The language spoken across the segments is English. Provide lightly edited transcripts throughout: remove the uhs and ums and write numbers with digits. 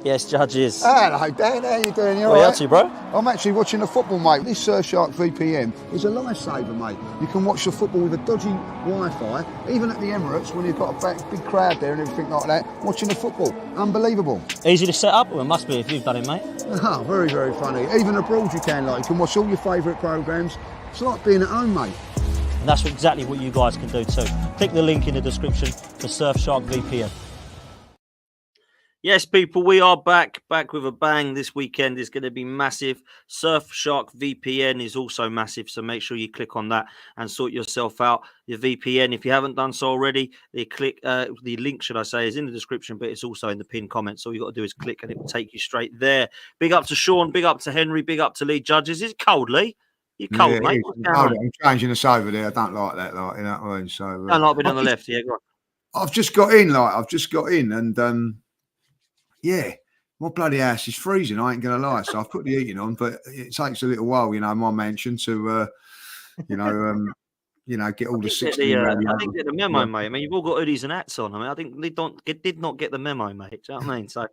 Yes, Judges. Hello, Dan. How you doing? You What are you all up to, bro? I'm actually watching the football, mate. This Surfshark VPN is a lifesaver, mate. You can watch the football with a dodgy Wi-Fi, even at the Emirates when you've got a big crowd there and everything like that, watching the football. Unbelievable. Easy to set up? Well, it must be if you've done it, mate. Oh, very, very funny. Even abroad you can watch all your favourite programmes. It's like being at home, mate. And that's exactly what you guys can do too. Click the link in the description for Surfshark VPN. Yes, people, we are back with a bang. This weekend is going to be massive. Surfshark VPN is also massive, so make sure you click on that and sort yourself out. Your VPN, if you haven't done so already, the link, should I say, is in the description, but it's also in the pinned comments. All you got to do is click and it will take you straight there. Big up to Sean, big up to Henry, big up to Lee Judges. Is it cold, Lee? You're cold, mate. I'm changing this over there. I don't like that, you know what I mean? So, don't like being on the left, yeah, go on. I've just got in, and yeah, my bloody house is freezing. I ain't going to lie. So I've put the heating on, but it takes a little while, my mansion to, get all the 16. I think get the memo, mate. I mean, you've all got hoodies and hats on. I mean, I think they did not get the memo, mate. Do you know what I mean? So,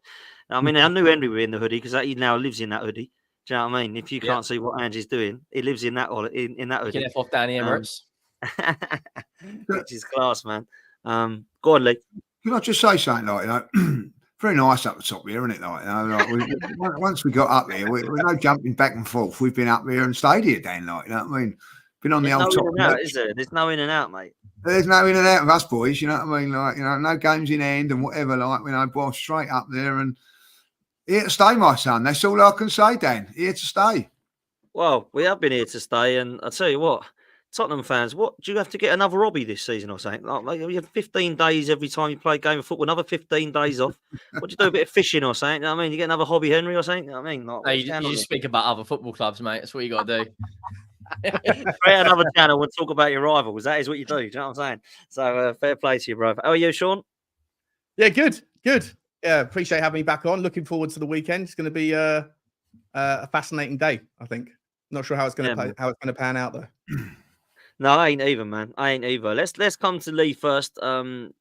I mean, I knew Henry was in the hoodie because he now lives in that hoodie. Do you know what I mean? If you can't see what Angie's doing, he lives in that in that hoodie. Get off Danny Emirates. Which is class, man. Go on, Lee. Can I just say something very nice up the top here, isn't it? Once we got up here, we're no jumping back and forth. We've been up here and stayed here, Dan. You know what I mean? Been on the old top. Is there? There's no in and out, mate. There's no in and out of us boys. You know what I mean? No games in hand and whatever. Well, straight up there and here to stay, my son. That's all I can say, Dan. Here to stay. Well, we have been here to stay, and I'll tell you what. Tottenham fans, what do you have to get another hobby this season or something? Like you have 15 days every time you play a game of football, another 15 days off. What do you do? A bit of fishing or something? You know what I mean, you get another hobby, Henry, or something. You know what I mean, no, you just speak about other football clubs, mate. That's what you got to do. Create another channel and talk about your rivals. That is what you do. Do you know what I'm saying? So fair play to you, bro. How are you, Sean? Yeah, good. Yeah, appreciate having me back on. Looking forward to the weekend. It's going to be a fascinating day. I think. Not sure how it's going to pan out though. No, I ain't either, man. I ain't either. Let's come to Lee first. The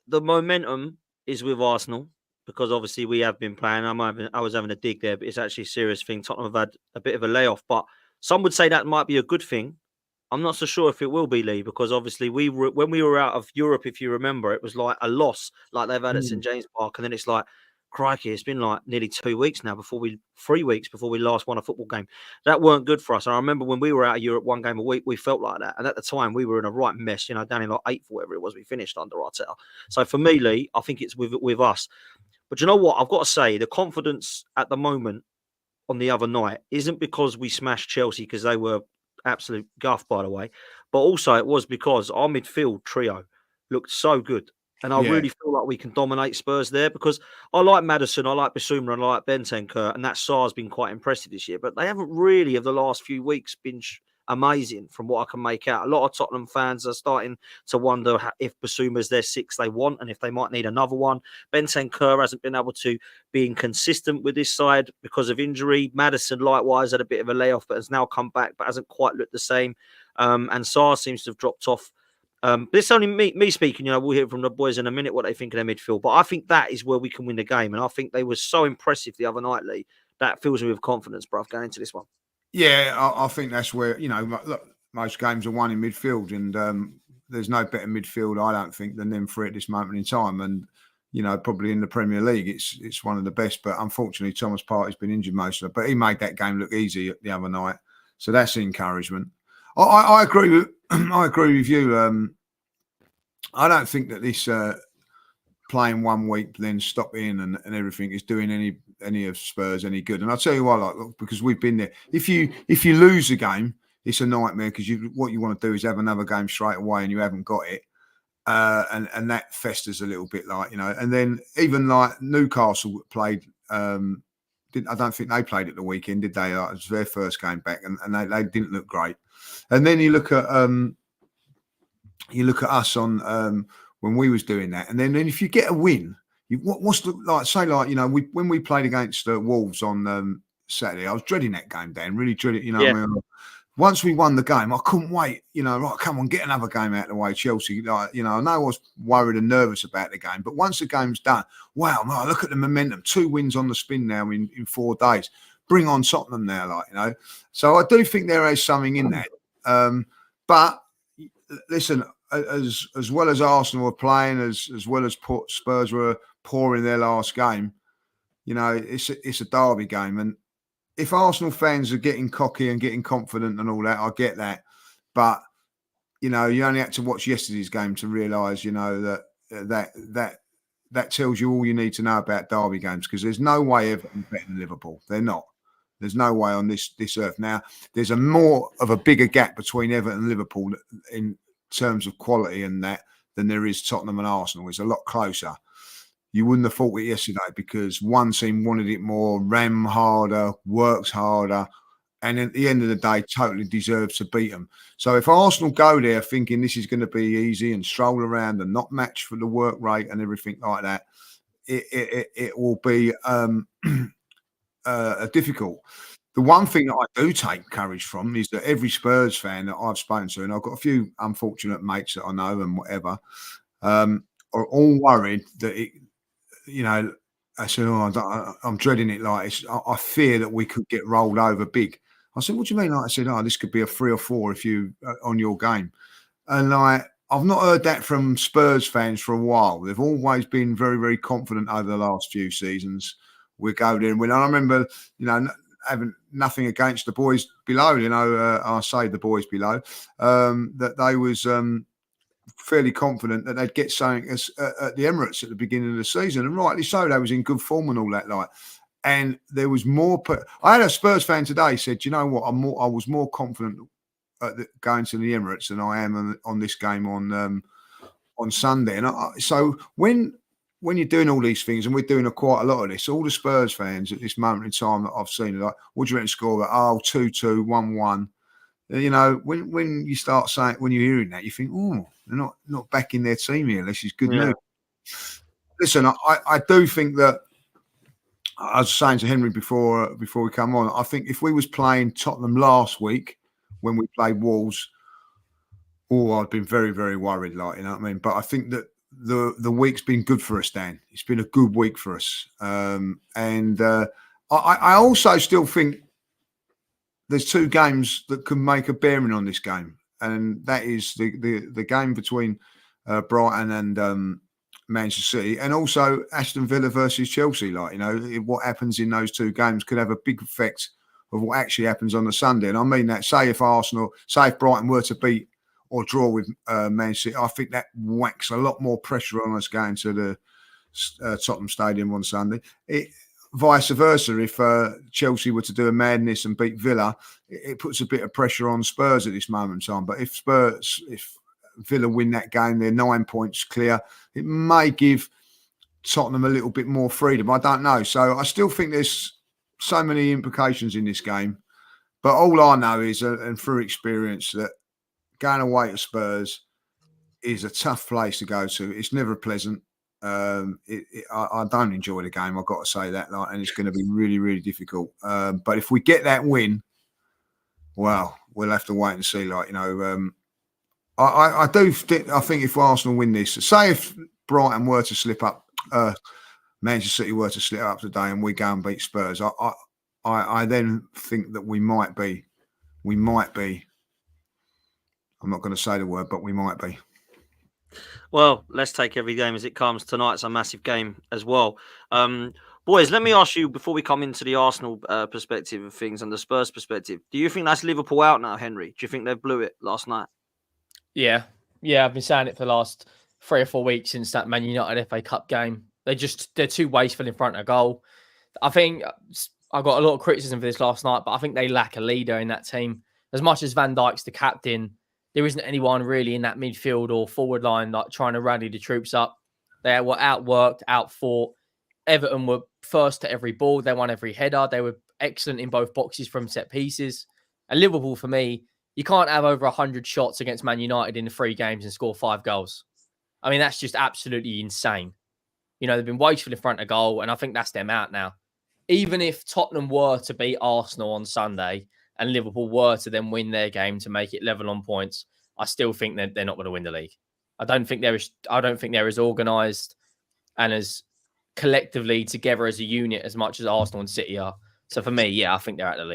momentum is with Arsenal because obviously we have been playing. I was having a dig there, but it's actually a serious thing. Tottenham have had a bit of a layoff, but some would say that might be a good thing. I'm not so sure if it will be, Lee, because obviously when we were out of Europe, if you remember, it was like a loss, like they've had at St James Park, and then it's like, crikey, it's been like nearly 3 weeks now 3 weeks before we last won a football game. That weren't good for us. And I remember when we were out of Europe, one game a week, we felt like that. And at the time, we were in a right mess, down in like 8th or whatever it was we finished under Arteta. So for me, Lee, I think it's with us. But you know what? I've got to say, the confidence at the moment on the other night isn't because we smashed Chelsea, because they were absolute guff, by the way. But also it was because our midfield trio looked so good. And I really feel like we can dominate Spurs there because I like Maddison, I like Bissouma, and I like Bentancur, and that Sarr's been quite impressive this year. But they haven't really, of the last few weeks, been amazing from what I can make out. A lot of Tottenham fans are starting to wonder if Bissouma's their six they want and if they might need another one. Bentancur hasn't been able to be inconsistent with this side because of injury. Maddison, likewise, had a bit of a layoff but has now come back but hasn't quite looked the same. And Sarr seems to have dropped off. This is only me speaking. We'll hear from the boys in a minute what they think of their midfield. But I think that is where we can win the game. And I think they were so impressive the other night, Lee. That fills me with confidence, bruv, going into this one. Yeah, I think that's where, look, most games are won in midfield. And there's no better midfield, I don't think, than them three at this moment in time. And, probably in the Premier League, it's one of the best. But unfortunately, Thomas Partey's been injured most of it. But he made that game look easy the other night. So that's encouragement. I agree with you. I don't think that this playing 1 week then stopping and everything is doing any of Spurs any good. And I'll tell you why, look, because we've been there. If you lose a game, it's a nightmare because what you want to do is have another game straight away and you haven't got it. And that festers a little bit, and then even like Newcastle played. I don't think they played at the weekend, did they? It was their first game back, and they didn't look great. And then you look at us on when we was doing that, and then if you get a win, when we played against Wolves on Saturday, I was dreading that game, Dan. Really dreading, once we won the game, I couldn't wait. Right, come on, get another game out of the way, Chelsea. I know I was worried and nervous about the game, but once the game's done, wow, look at the momentum. 2 wins on the spin now in 4 days. Bring on Tottenham now, So I do think there is something in that. But listen, as well as Arsenal were playing, as well as Spurs were poor in their last game, it's a derby game. And if Arsenal fans are getting cocky and getting confident and all that, I get that. But, you only had to watch yesterday's game to realise, that tells you all you need to know about derby games, because there's no way Everton better than Liverpool. They're not. There's no way on this earth. Now, there's a more of a bigger gap between Everton and Liverpool in terms of quality and that than there is Tottenham and Arsenal. It's a lot closer. You wouldn't have thought it yesterday, because one team wanted it more, ran harder, works harder, and at the end of the day, totally deserves to beat them. So if Arsenal go there thinking this is going to be easy and stroll around and not match for the work rate and everything like that, it will be difficult. The one thing that I do take courage from is that every Spurs fan that I've spoken to, and I've got a few unfortunate mates that I know and whatever, are all worried that I said, I'm dreading it. I fear that we could get rolled over big. I said, what do you mean? I said, this could be a 3 or 4 if you on your game. And I've not heard that from Spurs fans for a while. They've always been very, very confident over the last few seasons. We go there and win. I remember, having nothing against the boys below, I say the boys below, that they was fairly confident that they'd get something at the Emirates at the beginning of the season, and rightly so. They was in good form and all that. And there was more. I had a Spurs fan today said, "You know what? I was more confident going to the Emirates than I am on this game on Sunday." And so when you're doing all these things, and we're doing quite a lot of this, all the Spurs fans at this moment in time that I've seen are like, "What do you reckon score?" 2-2, 1-1. When you start saying, when you're hearing that, you think, oh, they're not backing their team here. This is good news. Listen, I do think that, I was saying to Henry before we come on, I think if we was playing Tottenham last week when we played Wolves, I'd been very, very worried, you know what I mean? But I think that the week's been good for us, Dan. It's been a good week for us. I also still think there's 2 games that can make a bearing on this game, and that is the game between Brighton and Manchester City, and also Aston Villa versus Chelsea. What happens in those 2 games could have a big effect of what actually happens on the Sunday. And I mean that, say if Brighton were to beat or draw with Man City, I think that whacks a lot more pressure on us going to the Tottenham Stadium on Sunday. Vice versa, if Chelsea were to do a madness and beat Villa, it puts a bit of pressure on Spurs at this moment in time. But if Villa win that game, they're 9 points clear. It may give Tottenham a little bit more freedom. I don't know. So I still think there's so many implications in this game. But all I know is, and through experience, that going away to Spurs is a tough place to go to. It's never pleasant. I don't enjoy the game, I've got to say that, and it's going to be really, really difficult. But if we get that win, well, we'll have to wait and see. I think if Arsenal win this, say if Brighton were to slip up, Manchester City were to slip up today, and we go and beat Spurs, I then think that we might be. I'm not going to say the word, but we might be. Well, let's take every game as it comes. Tonight's a massive game as well. Boys, let me ask you, before we come into the Arsenal perspective of things and the Spurs perspective, do you think that's Liverpool out now, Henry? Do you think they blew it last night? Yeah. I've been saying it for the last 3 or 4 weeks since that Man United FA Cup game. They're too wasteful in front of goal. I think I got a lot of criticism for this last night, but I think they lack a leader in that team. As much as Van Dijk's the captain, there isn't anyone really in that midfield or forward line trying to rally the troops up. They were outworked, outfought. Everton were first to every ball. They won every header. They were excellent in both boxes from set pieces. And Liverpool, for me, you can't have over 100 shots against Man United in the 3 games and score 5 goals. I mean, that's just absolutely insane. They've been wasteful in front of goal, and I think that's them out now. Even if Tottenham were to beat Arsenal on Sunday, and Liverpool were to then win their game to make it level on points, I still think that they're not going to win the league. I don't think they're as organised and as collectively together as a unit as much as Arsenal and City are. So for me, yeah, I think they're out of the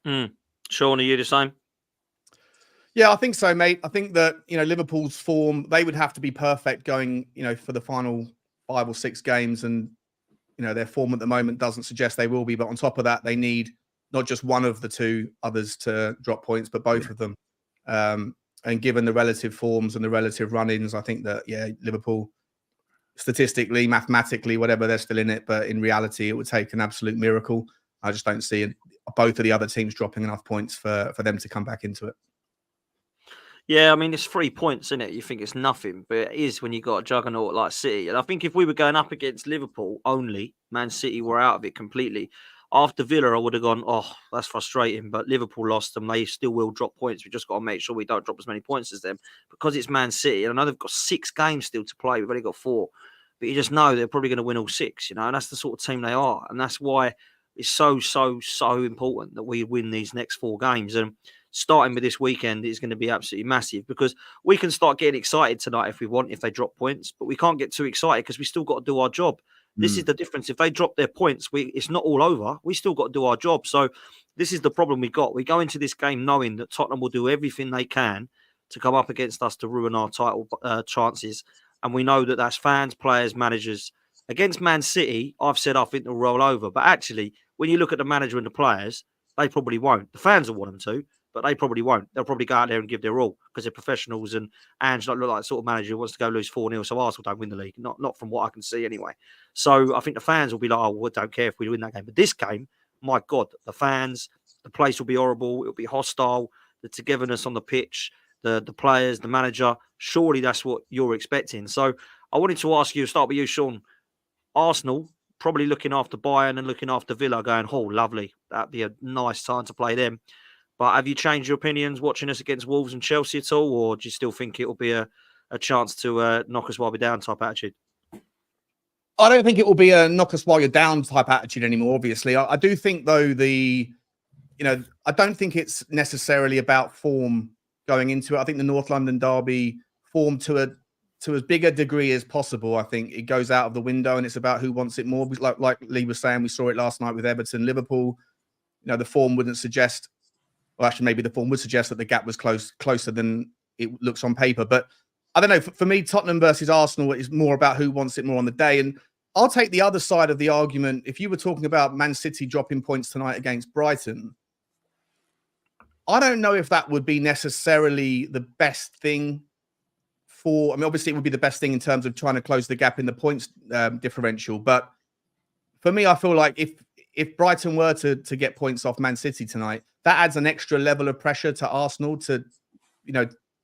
league. Sean, are you the same? Yeah, I think so, mate. I think that, Liverpool's form, they would have to be perfect going, for the final 5 or 6 games. And, their form at the moment doesn't suggest they will be. But on top of that, they need not just one of the two others to drop points, but both of them. And given the relative forms and the relative run-ins, I think that, Liverpool, statistically, mathematically, whatever, they're still in it. But in reality, it would take an absolute miracle. I just don't see both of the other teams dropping enough points for them to come back into it. Yeah, I mean, it's 3 points, isn't it? You think it's nothing, but it is when you got a juggernaut like City. And I think if we were going up against Liverpool only, Man City were out of it completely. After Villa, I would have gone, oh, that's frustrating. But Liverpool lost them. They still will drop points. We just got to make sure we don't drop as many points as them because it's Man City. And I know they've got 6 games still to play. We've only got 4. But you just know they're probably going to win all 6, and that's the sort of team they are. And that's why it's so important that we win these next 4 games. And starting with this weekend is going to be absolutely massive because we can start getting excited tonight if we want, if they drop points, but we can't get too excited because we still got to do our job. This is the difference. If they drop their points, it's not all over. We still got to do our job. So this is the problem we got. We go into this game knowing that Tottenham will do everything they can to come up against us to ruin our title chances. And we know that that's fans, players, managers. Against Man City, I've said I think they'll roll over. But actually, when you look at the manager and the players, they probably won't. The fans will want them to, but they probably won't. They'll probably go out there and give their all because they're professionals. And Ange don't look like the sort of manager who wants to go lose 4-0, so Arsenal don't win the league. Not from what I can see anyway. So I think the fans will be like, oh, we don't care if we win that game. But this game, my God, the fans, the place will be horrible. It'll be hostile. The togetherness on the pitch, the players, the manager. Surely that's what you're expecting. So I wanted to ask you, start with you, Sean. Arsenal probably looking after Bayern and looking after Villa, going, oh, lovely. That'd be a nice time to play them. But have you changed your opinions watching us against Wolves and Chelsea at all? Or do you still think it'll be a chance to knock us while we're down type attitude? I don't think it will be a knock us while you're down type attitude anymore, obviously. I do think, though, I don't think it's necessarily about form going into it. I think the North London derby form to as big a degree as possible. I think it goes out of the window and it's about who wants it more. Like Lee was saying, we saw it last night with Everton, Liverpool. The form wouldn't suggest, well, actually, maybe the form would suggest that the gap was closer than it looks on paper. But I don't know. For me, Tottenham versus Arsenal is more about who wants it more on the day. And I'll take the other side of the argument. If you were talking about Man City dropping points tonight against Brighton, I don't know if that would be necessarily the best thing obviously it would be the best thing in terms of trying to close the gap in the points differential. But for me, I feel like if Brighton were to get points off Man City tonight, that adds an extra level of pressure to Arsenal to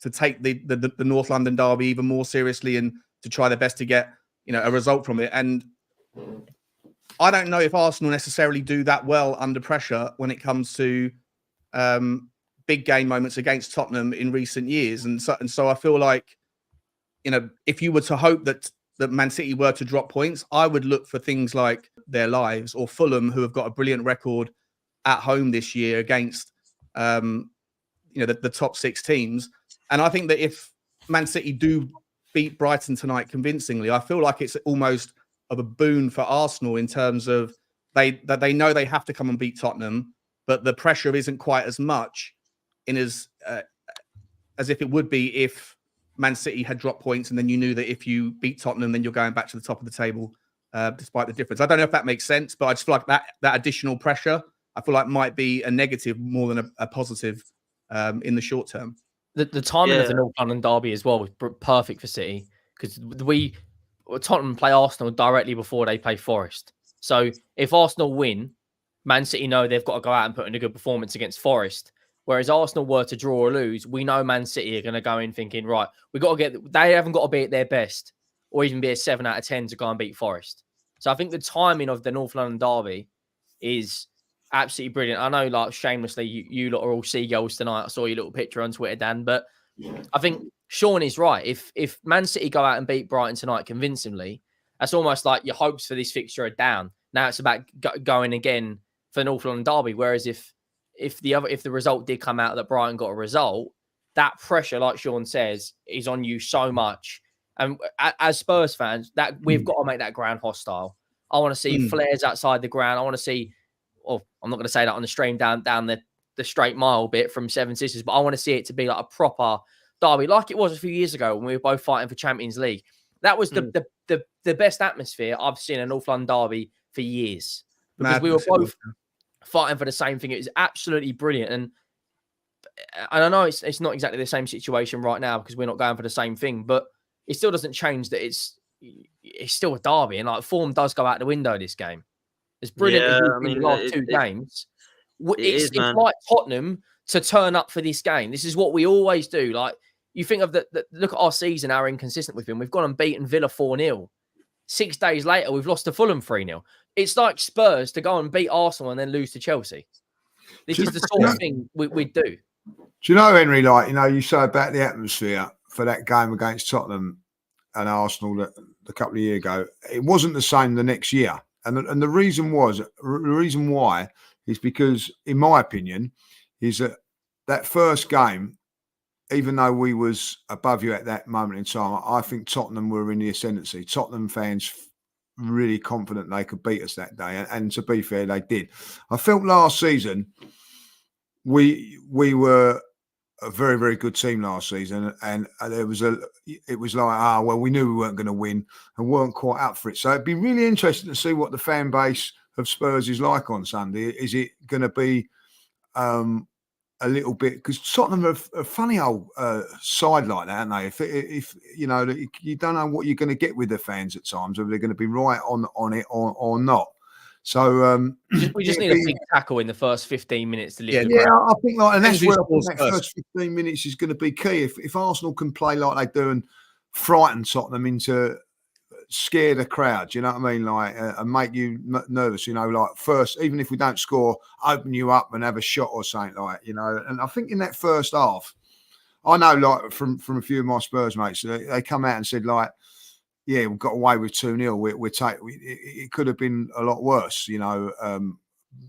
take the North London derby even more seriously and to try their best to get, a result from it. And I don't know if Arsenal necessarily do that well under pressure when it comes to big game moments against Tottenham in recent years. And so I feel like, if you were to hope that Man City were to drop points, I would look for things like their lives or Fulham, who have got a brilliant record at home this year against, the top 6 teams. And I think that if Man City do beat Brighton tonight convincingly, I feel like it's almost of a boon for Arsenal in terms of that they know they have to come and beat Tottenham, but the pressure isn't quite as much as if it would be if Man City had dropped points and then you knew that if you beat Tottenham, then you're going back to the top of the table, despite the difference. I don't know if that makes sense, but I just feel like that additional pressure, I feel like might be a negative more than a positive in the short term. The timing of the North London derby as well was perfect for City because Tottenham play Arsenal directly before they play Forest. So if Arsenal win, Man City know they've got to go out and put in a good performance against Forest. Whereas Arsenal were to draw or lose, we know Man City are going to go in thinking, right, they haven't got to be at their best or even be a 7 out of 10 to go and beat Forest. So I think the timing of the North London derby is absolutely brilliant. I know, like, shamelessly, you lot are all seagulls tonight. I saw your little picture on Twitter, Dan, but I think Sean is right. If Man City go out and beat Brighton tonight convincingly, that's almost like your hopes for this fixture are down. Now it's about going again for the North London derby. Whereas if if the result did come out that Brighton got a result, that pressure, like Sean says, is on you so much. And as Spurs fans, that we've got to make that ground hostile. I want to see flares outside the ground. I want to see, well, I'm not going to say that on the stream down the straight mile bit from Seven Sisters, but I want to see it to be like a proper derby, like it was a few years ago when we were both fighting for Champions League. That was the best atmosphere I've seen in North London derby for years, because we were both fighting for the same thing. It was absolutely brilliant. And I know it's not exactly the same situation right now because we're not going for the same thing, but it still doesn't change that it's still a derby, and like form does go out the window this game. As brilliant as we've been the last two games, it's like Tottenham to turn up for this game. This is what we always do. Like, you think of look at our season, how inconsistent we've been. We've gone and beaten Villa 4-0. 6 days later, we've lost to Fulham 3-0. It's like Spurs to go and beat Arsenal and then lose to Chelsea. This is the sort of thing we'd do. Do you know, Henry, like, you say about the atmosphere for that game against Tottenham and Arsenal a couple of years ago, it wasn't the same the next year. And the reason why is because, in my opinion, is that first game, even though we was above you at that moment in time, I think Tottenham were in the ascendancy. Tottenham fans really confident they could beat us that day. And to be fair, they did. I felt last season we were a very, very good team last season, and it was like, well, we knew we weren't going to win and weren't quite up for it. So it'd be really interesting to see what the fan base of Spurs is like on Sunday. Is it going to be a little bit, because Tottenham are a funny old side like that, aren't they? If you don't know what you're going to get with the fans at times, whether they're going to be right on it or not. So we just need a big tackle in the first 15 minutes to lift the crowd. crowd. I think and that's where that first 15 minutes is going to be key. If Arsenal can play like they do and frighten Tottenham into scare the crowd, you know what I mean? Like, and make you nervous, like first, even if we don't score, open you up and have a shot or something like, And I think in that first half, I know, like, from a few of my Spurs mates, they come out and said, like, yeah, we got away with 2-0. It could have been a lot worse, And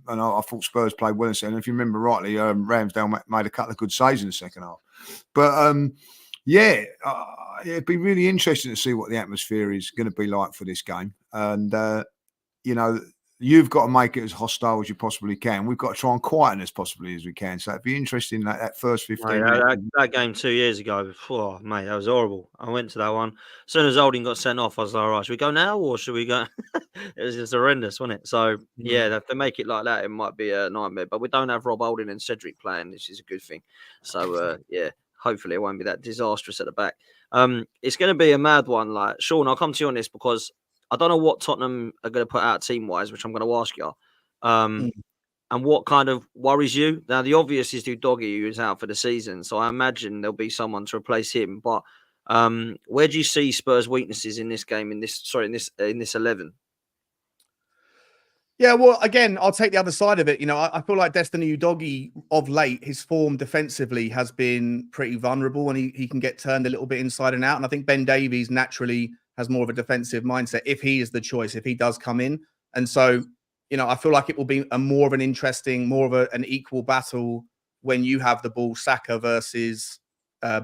I thought Spurs played well. And if you remember rightly, Ramsdale made a couple of good saves in the second half. But it'd be really interesting to see what the atmosphere is going to be like for this game. And, you've got to make it as hostile as you possibly can. We've got to try and quieten as possibly as we can. So it'd be interesting that first 15 minutes. That game 2 years ago, mate, that was horrible. I went to that one. As soon as Olding got sent off, I was like, all right, should we go now or should we go? It was just horrendous, wasn't it? So, if they make it like that, it might be a nightmare. But we don't have Rob Holding and Cedric playing, which is a good thing. So, hopefully it won't be that disastrous at the back. It's going to be a mad one. Like, Sean, I'll come to you on this because I don't know what Tottenham are going to put out team-wise, which I'm going to ask you. And what kind of worries you? Now, the obvious is Udogie, who is out for the season. So I imagine there'll be someone to replace him. But where do you see Spurs' weaknesses in this game, in this 11? Yeah, well, again, I'll take the other side of it. I feel like Destiny Udogie of late, his form defensively has been pretty vulnerable, and he can get turned a little bit inside and out. And I think Ben Davies naturally has more of a defensive mindset if he is the choice, if he does come in. And so, I feel like it will be more of an equal battle when you have the ball, Saka versus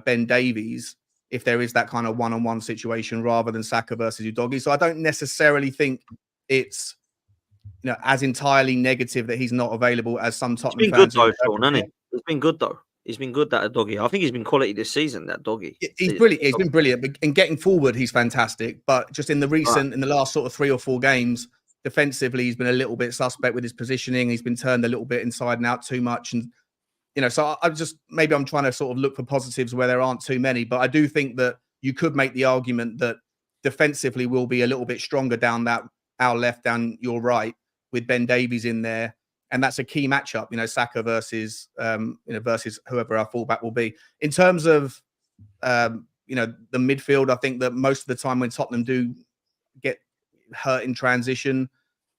Ben Davies, if there is that kind of one-on-one situation rather than Saka versus Udogie. So I don't necessarily think it's as entirely negative that he's not available as some Tottenham fans. He's been good though, Sean, hasn't he? He's been good though. He's been good, that Udogie. I think he's been quality this season, that Doggy. He's brilliant. He's been brilliant. But in getting forward, he's fantastic. But just in the last sort of 3 or 4 games, defensively, he's been a little bit suspect with his positioning. He's been turned a little bit inside and out too much. And, so I'm trying to sort of look for positives where there aren't too many. But I do think that you could make the argument that defensively we'll be a little bit stronger down our left, down your right, with Ben Davies in there. And that's a key matchup, Saka versus whoever our fullback will be. In terms of, the midfield, I think that most of the time when Tottenham do get hurt in transition,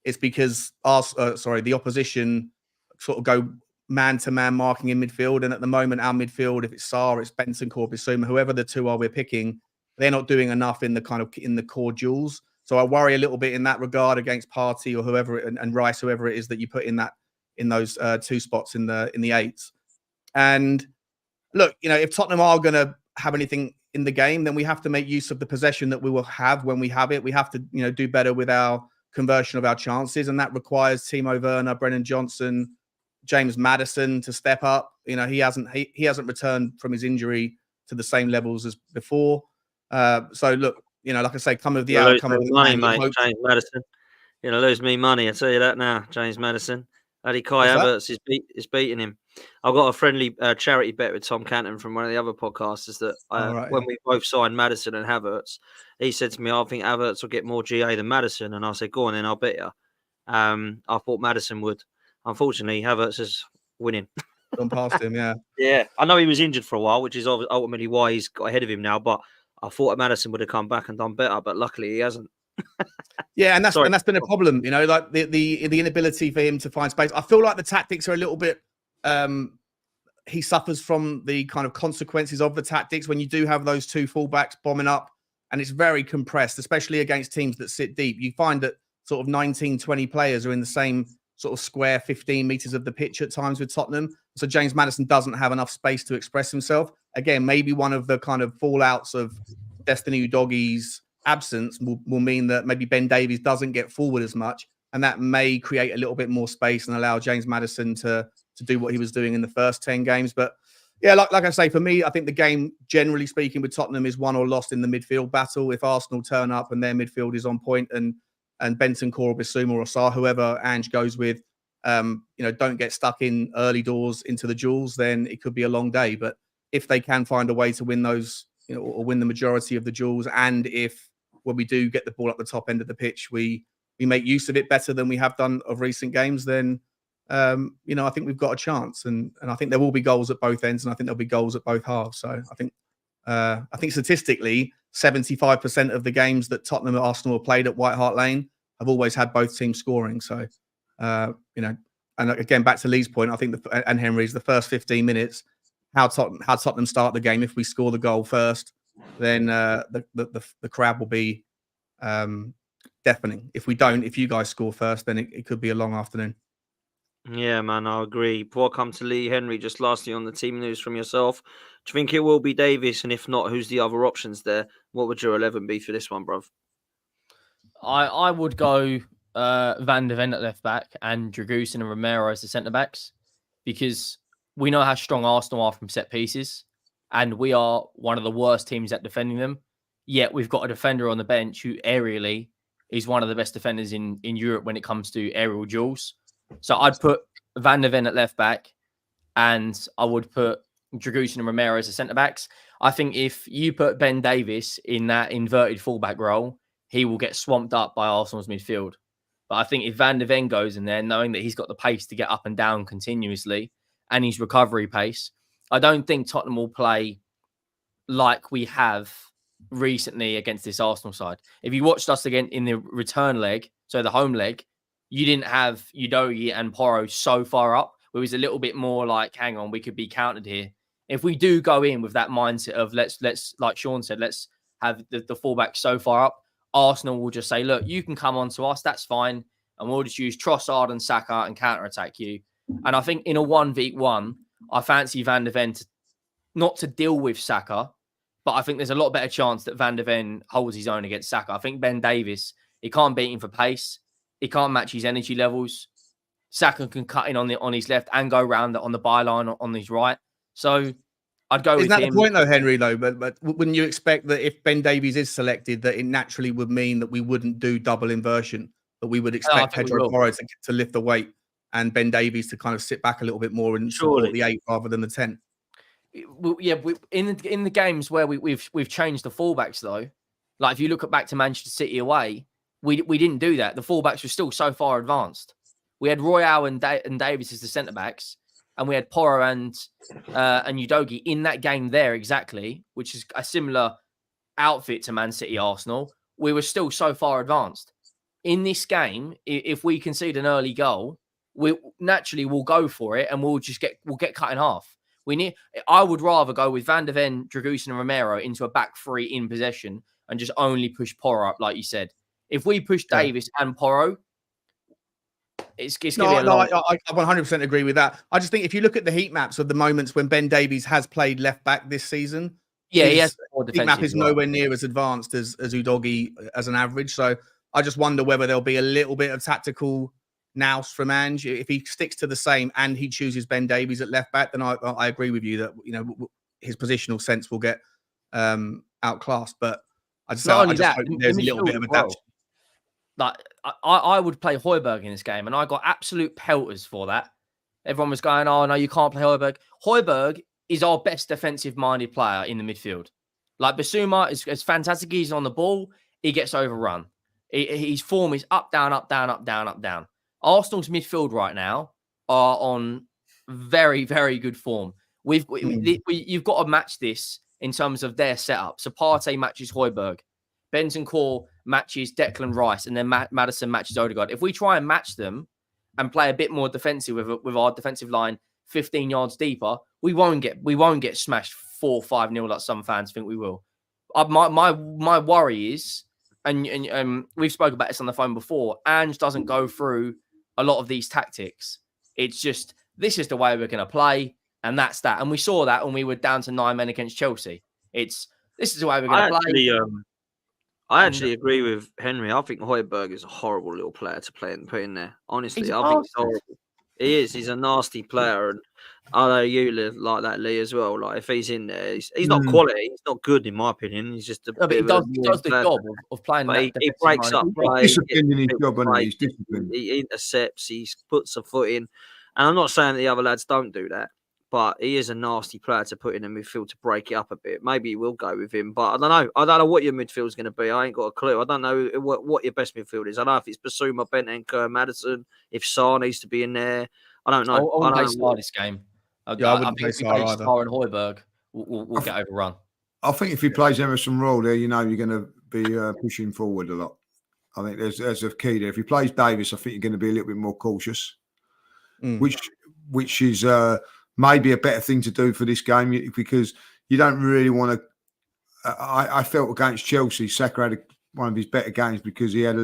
it's because the opposition sort of go man-to-man marking in midfield. And at the moment, our midfield, if it's Sarr, it's Bentancur, Bissouma, whoever the two are we're picking, they're not doing enough in the core duels. So I worry a little bit in that regard against Partey or whoever and Rice, whoever it is that you put in in those 2 spots in the eights. And look, if Tottenham are going to have anything in the game, then we have to make use of the possession that we will have when we have it. We have to, do better with our conversion of our chances, and that requires Timo Werner, Brennan Johnson, James Maddison to step up. He hasn't returned from his injury to the same levels as before. So look, like I say, come of the You'll hour, lose come of me the money, man. mate. James Maddison. You're gonna lose me money. I tell you that now, James Maddison. Kai Havertz is beating him. I've got a friendly charity bet with Tom Canton from one of the other podcasters that when we both signed Maddison and Havertz, he said to me, I think Havertz will get more GA than Maddison. And I said, go on then, I'll bet you. I thought Maddison would. Unfortunately, Havertz is winning. Gone past him, yeah. Yeah, I know he was injured for a while, which is ultimately why he's got ahead of him now. But I thought Maddison would have come back and done better, but luckily he hasn't. Yeah, and that's been a problem, like the inability for him to find space. I feel like the tactics are a little bit. He suffers from the kind of consequences of the tactics when you do have those 2 fullbacks bombing up, and it's very compressed, especially against teams that sit deep. You find that sort of 19, 20 players are in the same sort of square 15 meters of the pitch at times with Tottenham. So James Maddison doesn't have enough space to express himself. Again, maybe one of the kind of fallouts of Destiny Udogi's absence will mean that maybe Ben Davies doesn't get forward as much, and that may create a little bit more space and allow James Maddison to do what he was doing in the first 10 games. But yeah, like I say, for me, I think the game, generally speaking, with Tottenham is won or lost in the midfield battle. If Arsenal turn up and their midfield is on point, and Bentancur or Bissouma or Sarr, whoever Ange goes with, don't get stuck in early doors into the duels, then it could be a long day. But if they can find a way to win those, or win the majority of the duels, and if when we do get the ball up the top end of the pitch, we make use of it better than we have done of recent games, then I think we've got a chance, and I think there will be goals at both ends, and I think there'll be goals at both halves. So I think statistically, 75% of the games that Tottenham and Arsenal have played at White Hart Lane have always had both teams scoring. So and again, back to Lee's point, I think and Henry's, the first 15 minutes, how Tottenham start the game. If we score the goal first, then the crowd will be deafening. If we don't, if you guys score first, then it could be a long afternoon. Yeah, man, I agree. Before I come to Lee, Henry, just lastly on the team news from yourself, do you think it will be Davies? And if not, who's the other options there? What would your 11 be for this one, bruv? I would go Van de Ven at left back and Dragusin and Romero as the centre backs, because we know how strong Arsenal are from set pieces, and we are one of the worst teams at defending them. Yet we've got a defender on the bench who aerially is one of the best defenders in Europe when it comes to aerial duels. So I'd put Van de Ven at left back, and I would put Dragusin and Romero as the centre backs. I think if you put Ben Davies in that inverted fullback role, he will get swamped up by Arsenal's midfield. But I think if Van de Ven goes in there, knowing that he's got the pace to get up and down continuously and his recovery pace, I don't think Tottenham will play like we have recently against this Arsenal side. If you watched us again in the return leg, so the home leg, you didn't have Udogie and Porro so far up. It was a little bit more like, hang on, we could be countered here. If we do go in with that mindset of let's like Sean said, let's have the fullback so far up, Arsenal will just say, look, you can come on to us, that's fine, and we'll just use Trossard and Saka and counter-attack you. And I think in a 1v1, I fancy Van de Ven not to deal with Saka, but I think there's a lot better chance that Van de Ven holds his own against Saka. I think Ben Davies, he can't beat him for pace. He can't match his energy levels. Saka can cut in on his left and go round on the byline on his right. So I'd go with him. Isn't that the point, though, Henry, though? But wouldn't you expect that if Ben Davies is selected, that it naturally would mean that we wouldn't do double inversion, that we would expect Pedro Porro to lift the weight and Ben Davies to kind of sit back a little bit more and support the 8 rather than the 10? Yeah, in the games where we've changed the fullbacks, though, like if you look back to Manchester City away, we didn't do that. The fullbacks were still so far advanced. We had Royale and Davies as the centre backs, and we had Porro and Udogie in that game there exactly, which is a similar outfit to Man City Arsenal. We were still so far advanced. In this game, if we concede an early goal, we naturally will go for it, and we'll get cut in half. I would rather go with Van de Ven, Dragusin, and Romero into a back 3 in possession and just only push Porro up, like you said. If we push Davies and Porro, it's going to be a long... I 100% agree with that. I just think if you look at the heat maps of the moments when Ben Davies has played left back this season, he has more heat map is nowhere near as advanced as Udogie as an average. So I just wonder whether there'll be a little bit of tactical nous from Ange. If he sticks to the same and he chooses Ben Davies at left back, then I agree with you that his positional sense will get outclassed. But I just hope there's a little bit of adaptation. Like I would play Højbjerg in this game, and I got absolute pelters for that. Everyone was going, "Oh no, you can't play Højbjerg." Højbjerg is our best defensive-minded player in the midfield. Like Bissouma is fantastic. He's on the ball. He gets overrun. His form is up, down, up, down, up, down, up, down. Arsenal's midfield right now are on very, very good form. You've got to match this in terms of their setup. So Partey matches Højbjerg. Bentancur matches Declan Rice, and then Maddison matches Odegaard. If we try and match them and play a bit more defensive with our defensive line 15 yards deeper, we won't get smashed 4-5-0 like some fans think we will. My worry is, and we've spoken about this on the phone before, Ange doesn't go through a lot of these tactics. It's just, this is the way we're going to play, and that's that. And we saw that when we were down to 9 men against Chelsea. This is the way we're going to play. I actually agree with Henry. I think Højbjerg is a horrible little player to put in there. Honestly, I think he's horrible. He is. He's a nasty player, and I know you like that, Lee, as well. Like if he's in there, he's not quality. He's not good in my opinion. He's just a. No, but he does the job of playing. He breaks up play. He's disciplined in his job, and he's disciplined. He intercepts. He puts a foot in, and I'm not saying that the other lads don't do that. But he is a nasty player to put in the midfield to break it up a bit. Maybe we'll go with him, but I don't know. I don't know what your midfield's going to be. I ain't got a clue. I don't know what your best midfield is. I don't know if it's Bissouma, Bentancur, Madison, if Sarr needs to be in there. I don't know. I wouldn't play Sarr this game. I wouldn't play Sarr either. Sarr and Højbjerg, we'll get overrun. I think if he plays Emerson Royal there, you're going to be pushing forward a lot. I think there's a key there. If he plays Davis, I think you're going to be a little bit more cautious, which is... maybe a better thing to do for this game because you don't really want to. I felt against Chelsea, Saka had one of his better games because he had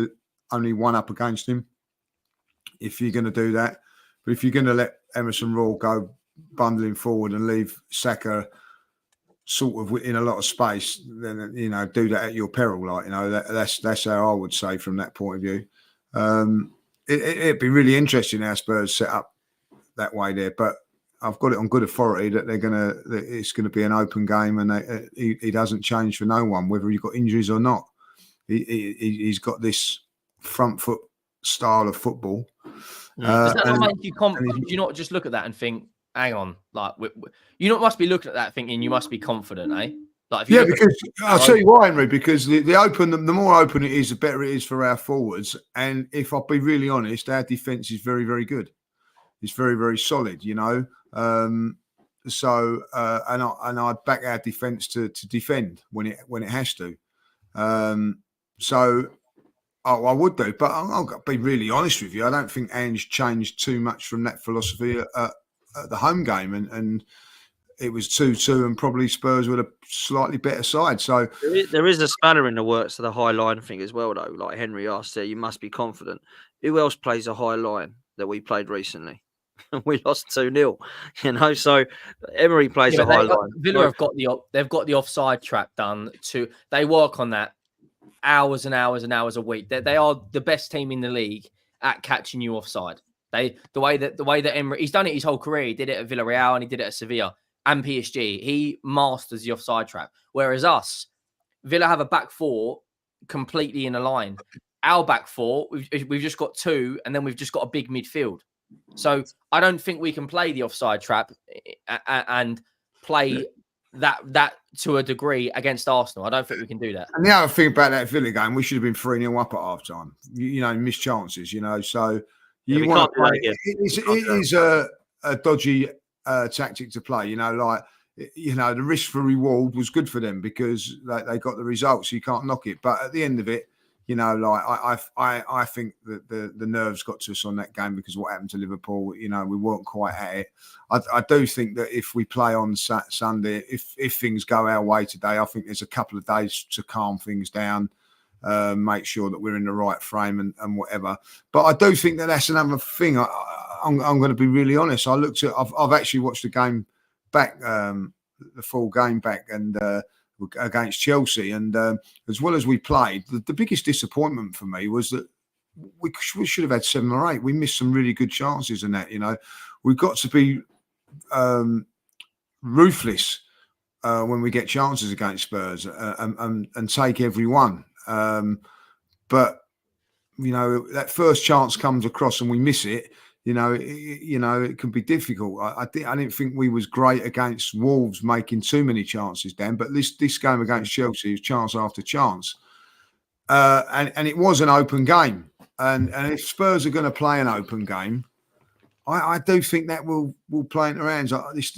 only one up against him. If you're going to do that, but if you're going to let Emerson Royal go bundling forward and leave Saka sort of in a lot of space, then do that at your peril. Like that's how I would say from that point of view. It'd be really interesting how Spurs set up that way there, but. I've got it on good authority that it's going to be an open game, and he doesn't change for no one, whether you've got injuries or not. He's got this front foot style of football. Does that not make you confident? Do you not just look at that and think, "Hang on," like you must be looking at that thinking you must be confident, eh? Like because I'll tell you why, Henry. Because the more open it is, the better it is for our forwards. And if I'll be really honest, our defence is very, very good. It's very, very solid, and I back our defence to defend when it has to. I would do, but I'll be really honest with you. I don't think Ange changed too much from that philosophy at the home game, and it was 2-2, and probably Spurs were a slightly better side. So there is a spanner in the works of the high line thing as well, though. Like Henry asked there, you must be confident. Who else plays a high line that we played recently? We lost 2-0, so Emery plays a high line. Villa they've got the offside trap done. They work on that hours and hours and hours a week. They are the best team in the league at catching you offside. The way that Emery, he's done it his whole career. He did it at Villarreal and he did it at Sevilla and PSG. He masters the offside trap. Whereas us, Villa have a back four completely in a line. Our back four, we've just got two, and then we've just got a big midfield. So I don't think we can play the offside trap and play that to a degree against Arsenal. I don't think we can do that. And the other thing about that Villa game, we should have been 3-0 up at half time. Missed chances. So you want to play. It is a dodgy tactic to play. The risk for reward was good for them because they got the results. So you can't knock it. But at the end of it. I think that the nerves got to us on that game because of what happened to Liverpool. We weren't quite at it. I do think that if we play on Sunday, if things go our way today, I think there's a couple of days to calm things down. make sure that we're in the right frame and whatever. But I do think that's another thing. I'm going to be really honest. I've actually watched the game back, the full game back, and against Chelsea, and as well as we played, the biggest disappointment for me was that we should have had 7 or 8. We missed some really good chances in that. We've got to be ruthless when we get chances against Spurs and take every one. But that first chance comes across and we miss it. It can be difficult. I didn't think we was great against Wolves making too many chances, Dan. But this game against Chelsea was chance after chance, and it was an open game. And if Spurs are going to play an open game, I do think that will play into our hands.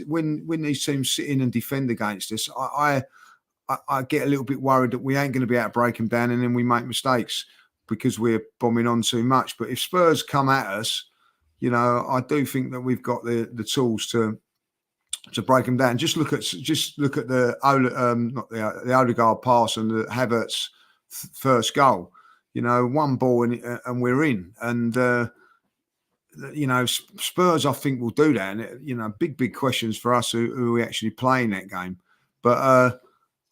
When these teams sit in and defend against us, I get a little bit worried that we ain't going to be able to break them down, and then we make mistakes because we're bombing on too much. But if Spurs come at us, I do think that we've got the tools to break them down. Just look at the Odegaard pass and the Havertz first goal. One ball and we're in. And Spurs, I think, will do that. And big questions for us who we actually play in that game. But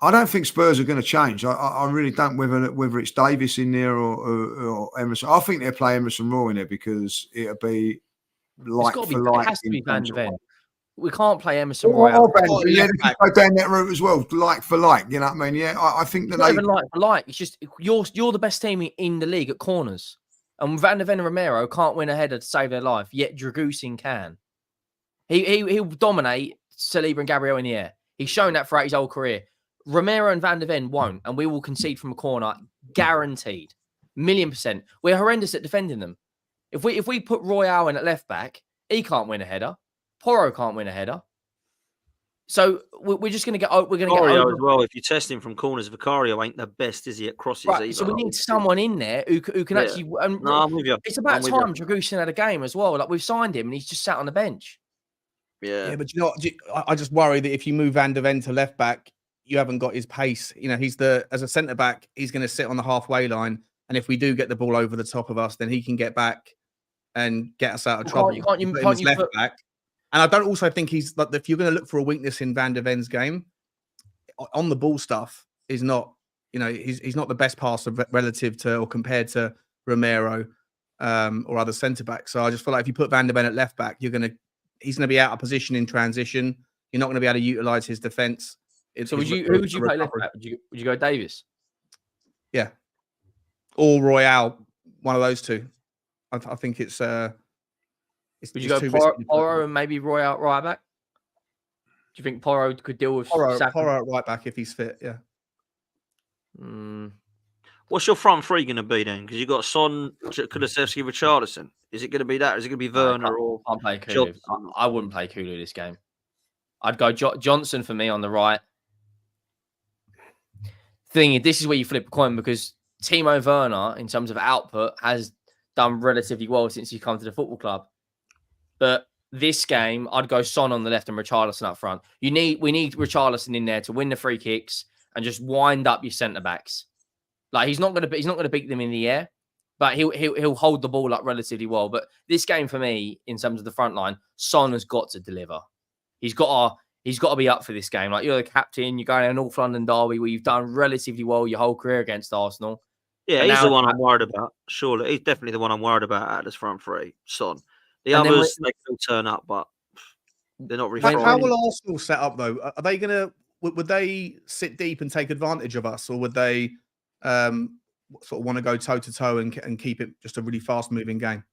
I don't think Spurs are going to change. I really don't. Whether it's Davis in there or Emerson, I think they'll play Emerson Raw in there because it'll be like for like. It has to be Van de Ven. We can't play Emerson Royal. Go down that route as well, like for like. You know what I mean? Yeah, I think that not even like for like. It's just you're the best team in the league at corners, and Van de Ven and Romero can't win a header to save their life. Yet Dragusin can. He'll dominate Saliba and Gabriel in the air. He's shown that throughout his whole career. Romero and Van de Ven won't, and we will concede from a corner, guaranteed, 1,000,000%. We're horrendous at defending them. If we put Royale in at left back, he can't win a header. Porro can't win a header. So we're just going to get. We're going to get over as well. If you test him from corners, Vicario ain't the best, is he, at crosses either? So we need someone in there who can actually. No, I'm with you. It's about time Dragusin had a game as well. Like, we've signed him and he's just sat on the bench. Yeah, but I just worry that if you move Van de Ven to left back, you haven't got his pace. He's as a centre back, he's going to sit on the halfway line, and if we do get the ball over the top of us, then he can get back and get us out of trouble. Can't you put back? And I don't also think he's like, if you're going to look for a weakness in Van de Ven's game, on the ball stuff is not. He's not the best passer relative to or compared to Romero or other centre backs. So I just feel like if you put Van de Ven at left back, he's going to be out of position in transition. You're not going to be able to utilise his defence. So who would you play left back? Would you go Davis? Yeah, or Royale, one of those two. I think it's. Would you go Porro and maybe Royale right back? Do you think Porro could deal with Porro at right back if he's fit? Yeah. What's your front three going to be then? Because you've got Son, Kulusevski, Richarlison. Is it going to be that? Or is it going to be Werner or? I'll play Kulu. I wouldn't play Kulu this game. I'd go Johnson for me on the right. This is where you flip a coin, because Timo Werner, in terms of output, has done relatively well since he's come to the football club. But this game, I'd go Son on the left and Richarlison up front. We need Richarlison in there to win the free kicks and just wind up your centre backs. Like, he's not going to beat them in the air, but he'll hold the ball up relatively well. But this game for me, in terms of the front line, Son has got to deliver. He's got to be up for this game. Like, you're the captain, you're going to a North London derby where you've done relatively well your whole career against Arsenal. Yeah, he's the one I'm worried about. Surely, he's definitely the one I'm worried about out of this front three. Son. The others, they still turn up, but they're not really. How will Arsenal set up though? Are they going to? Would they sit deep and take advantage of us, or would they sort of want to go toe to toe and keep it just a really fast moving game?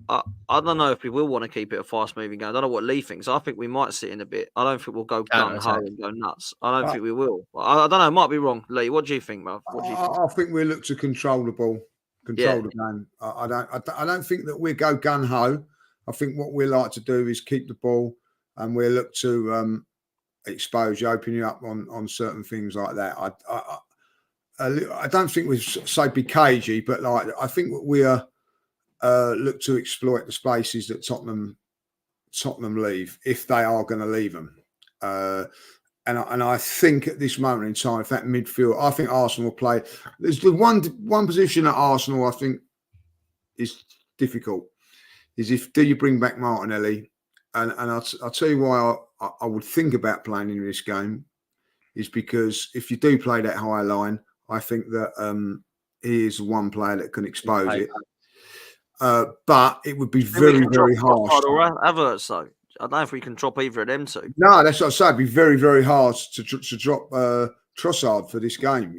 I don't know if we will want to keep it a fast moving game. I don't know what Lee thinks. I think we might sit in a bit. I don't think we'll go gun ho and go nuts. I don't think we will. I don't know. I might be wrong. Lee, what do you think, Marv? I think we'll look to control the ball, the game. I don't think that we go gun ho. I think what we like to do is keep the ball, and we'll look to expose you, open you up on certain things like that. I don't think we say be cagey, but like, I think we are look to exploit the spaces that Tottenham leave, if they are going to leave them. and I think at this moment in time, if that midfield, I think Arsenal will play. There's the one position at Arsenal I think is difficult. Is do you bring back Martinelli? And I'll tell you why I would think about playing in this game is because if you do play that higher line, I think that he is one player that can expose it. But it would be very, very harsh. Havertz, though. I don't know if we can drop either of them two. No, that's what I say. It'd be very, very hard to drop Trossard for this game,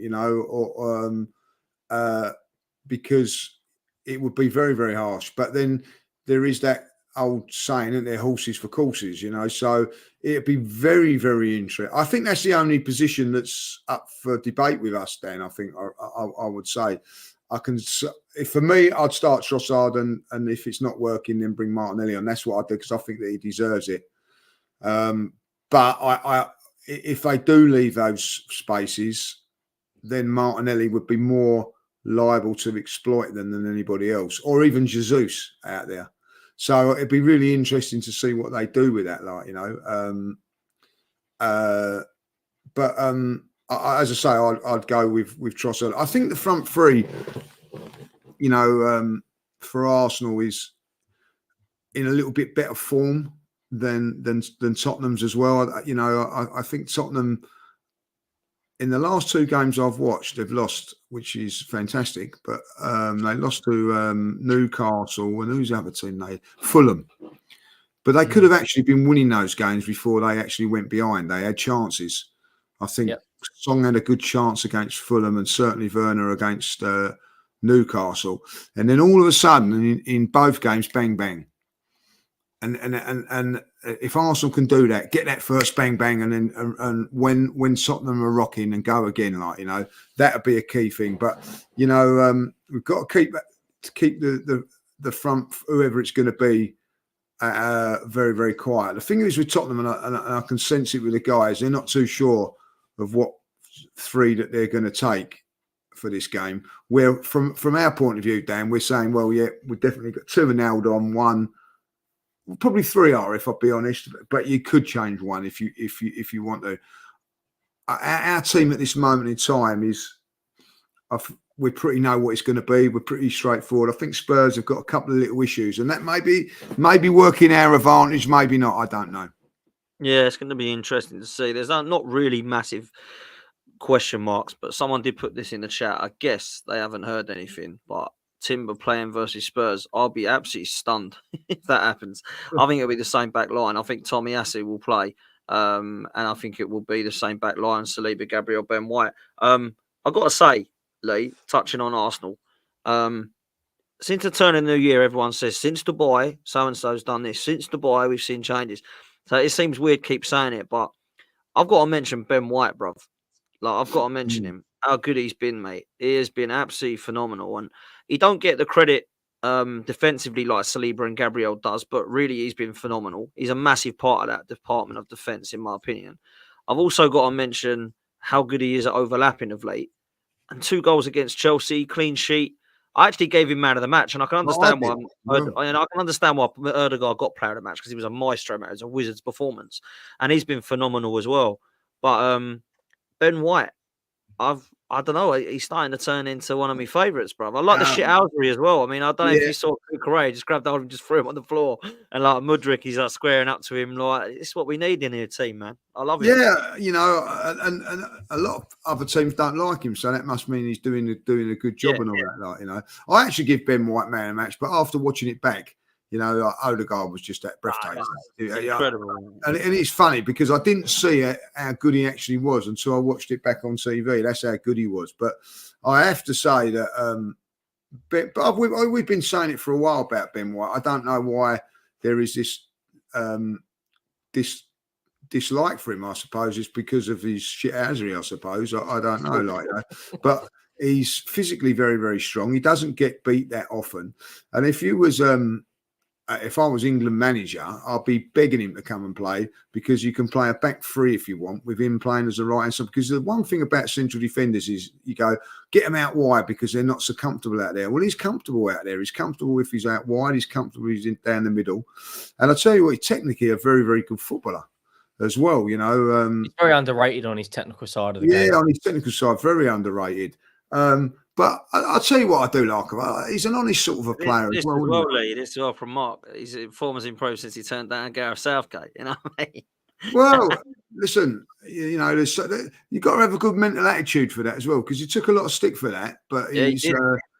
because it would be very, very harsh. But then there is that old saying, isn't there, horses for courses, so it'd be very, very interesting. I think that's the only position that's up for debate with us, Dan. I think I would say for me, I'd start Trossard, and if it's not working, then bring Martinelli on. That's what I do, because I think that he deserves it. But if they do leave those spaces, then Martinelli would be more liable to exploit them than anybody else, or even Jesus out there. So it'd be really interesting to see what they do with that, as I say, I'd go with Trossard. I think the front three, for Arsenal is in a little bit better form than Tottenham's as well. I think Tottenham, in the last two games I've watched, they've lost, which is fantastic. But they lost to Newcastle, and who's the other team? Fulham. But they could have actually been winning those games before they actually went behind. They had chances. I think Song had a good chance against Fulham, and certainly Werner against Newcastle. And then all of a sudden, in both games, bang bang. And if Arsenal can do that, get that first bang bang, and then when Tottenham are rocking and go again, that would be a key thing. But we've got to keep the front, whoever it's going to be, very, very quiet. The thing is with Tottenham, and I can sense it with the guys, they're not too sure of what three that they're going to take for this game. Where from our point of view, Dan, we're saying, well, yeah, we've definitely got two nailed on, one. Probably three are, if I'll be honest, but you could change one if you want to. Our team at this moment in time we pretty know what it's going to be. We're pretty straightforward. I think Spurs have got a couple of little issues, and that maybe work in our advantage, maybe not. I don't know. Yeah, it's going to be interesting to see. There's not really massive question marks, but someone did put this in the chat. I guess they haven't heard anything, but Timber playing versus Spurs, I'll be absolutely stunned if that happens. I think it'll be the same back line. I think Tomiyasu will play, and I think it will be the same back line: Saliba, Gabriel, Ben White. I've got to say, Lee, touching on Arsenal, since the turn of the new year, everyone says since Dubai, so and so's done this. Since Dubai, we've seen changes. So it seems weird to keep saying it, but I've got to mention Ben White, bruv. I've got to mention him. How good he's been, mate. He has been absolutely phenomenal, and he don't get the credit defensively like Saliba and Gabriel does, but really he's been phenomenal. He's a massive part of that department of defence, in my opinion. I've also got to mention how good he is at overlapping of late. And 2 goals against Chelsea, clean sheet. I actually gave him man of the match, and I can understand why. I can understand why Erdegaard got player of the match, because he was a maestro, man. It was a Wizards performance, and he's been phenomenal as well. But Ben White, I don't know. He's starting to turn into one of my favourites, bro. I like the shithousery as well. I mean, I don't know if you saw Kukurea, just grabbed hold and just threw him on the floor. And like Mudryk, he's like squaring up to him. Like, it's what we need in your team, man. I love it. Yeah, and a lot of other teams don't like him, so that must mean he's doing a good job and all that. I actually give Ben White man a match, but after watching it back, Odegaard was just that breathtaking. Incredible. And it's funny because I didn't see how good he actually was until I watched it back on TV. That's how good he was. But I have to say that we've been saying it for a while about Ben White. I don't know why there is this dislike for him. I suppose it's because of his shithousery, I suppose. I don't know, but he's physically very, very strong. He doesn't get beat that often. And if I was England manager, I'd be begging him to come and play, because you can play a back three if you want, with him playing as a right hand side. Because the one thing about central defenders is you go, get them out wide because they're not so comfortable out there. Well, he's comfortable out there. He's comfortable if he's out wide. He's comfortable if he's down the middle. And I tell you what, he's technically a very, very good footballer. as well. He's very underrated on his technical side of the yeah, game. on his technical side, very underrated. But I'll tell you what I do like about him. He's an honest sort of a player This as well. as isn't well, he? Lee. This as well from Mark. His form has improved since he turned down Gareth Southgate. You know what I mean? Well, listen, you've got to have a good mental attitude for that as well, because he took a lot of stick for that, but Yeah, he he's did.